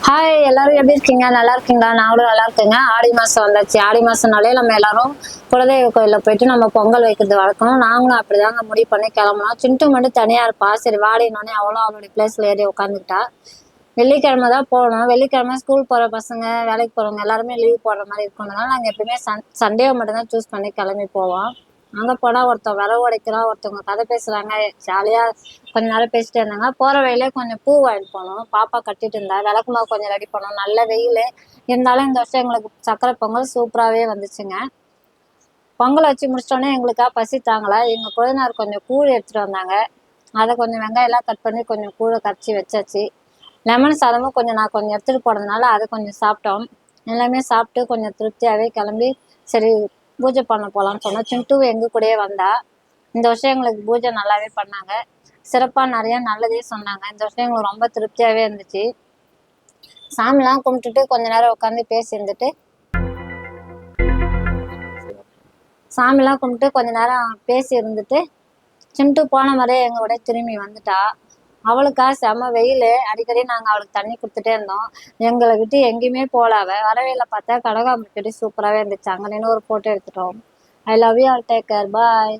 Hi எல்லாரும் எப்படி இருக்கீங்க? நல்லா இருக்கீங்களா? நாங்களும் நல்லா இருக்குங்க. ஆடி மாசம் வந்தாச்சு. ஆடி மாசம்னாலே நம்ம எல்லாரும் குலதெய்வ கோயிலில் போயிட்டு நம்ம பொங்கல் வைக்கிறது வழக்கம். நாங்களும் அப்படிதாங்க முடிவு பண்ணி கிளம்புனோம். சிண்டு மட்டும் தனியா இருப்பா. சரி வாடினோடனே அவளும் அவளுடைய பிளேஸ்ல ஏறி உட்காந்துக்கிட்டா. வெள்ளிக்கிழமை தான் போகணும். வெள்ளிக்கிழமை ஸ்கூல் போற பசங்க, வேலைக்கு போறவங்க எல்லாருமே லீவ் போடுற மாதிரி இருக்கணும்னால நாங்கள் எப்பயுமே சண்டேவை மட்டும்தான் சூஸ் பண்ணி கிளம்பி போவோம். அங்க போனா ஒருத்தன் விரவு உடைக்கிறான், ஒருத்தவங்க கதை பேசுறாங்க, ஜாலியா கொஞ்ச நேரம் பேசிட்டே இருந்தாங்க. போற வழியிலே கொஞ்சம் பூ வாங்கிட்டு போனோம். பாப்பா கட்டிட்டு இருந்தா, விளக்குமாவு கொஞ்சம் ரெடி பண்ணோம். நல்ல வெயில் இருந்தாலும் இந்த வருஷம் எங்களுக்கு சக்கரை பொங்கல் சூப்பராகவே வந்துச்சுங்க. பொங்கல் வச்சு முடிச்சிட்டோன்னே எங்களுக்கா பசி தாங்கலை. எங்கள் கொழுந்தனார் கொஞ்சம் கூழ் எடுத்துட்டு வந்தாங்க. அதை கொஞ்சம் வெங்காயம்லாம் கட் பண்ணி கொஞ்சம் கூழை கரைச்சி வச்சாச்சு. லெமன் சாதமும் கொஞ்சம் நான் கொஞ்சம் எடுத்துகிட்டு போனதுனால அதை கொஞ்சம் சாப்பிட்டோம். எல்லாமே சாப்பிட்டு கொஞ்சம் திருப்தியாகவே கிளம்பி சரி பூஜை பண்ண போகலான்னு சொன்னோம். சிண்டு எங்கள் கூடயே வந்தா. இந்த வருஷம் எங்களுக்கு பூஜை நல்லாவே பண்ணாங்க. சிறப்பாக நிறையா நல்லதே சொன்னாங்க. இந்த வருஷம் எங்களுக்கு ரொம்ப திருப்தியாகவே இருந்துச்சு. சாமிலாம் கும்பிட்டுட்டு கொஞ்ச நேரம் உட்காந்து பேசி இருந்துட்டு சாமிலாம் கும்பிட்டு கொஞ்ச நேரம் பேசி இருந்துட்டு சிண்டு போன மாதிரியே எங்களோட திரும்பி வந்துட்டா. அவளுக்கா செம வெயில். அடிக்கடி நாங்கள் அவளுக்கு தண்ணி கொடுத்துட்டே இருந்தோம். எங்களை விட்டு எங்கேயுமே போகல. வரவேல பார்த்தா கனகாம்பரி செடி சூப்பராகவே இருந்துச்சு. அங்கே நின்று ஒரு ஃபோட்டோ எடுத்துட்டோம். I love you all. Take care. Bye.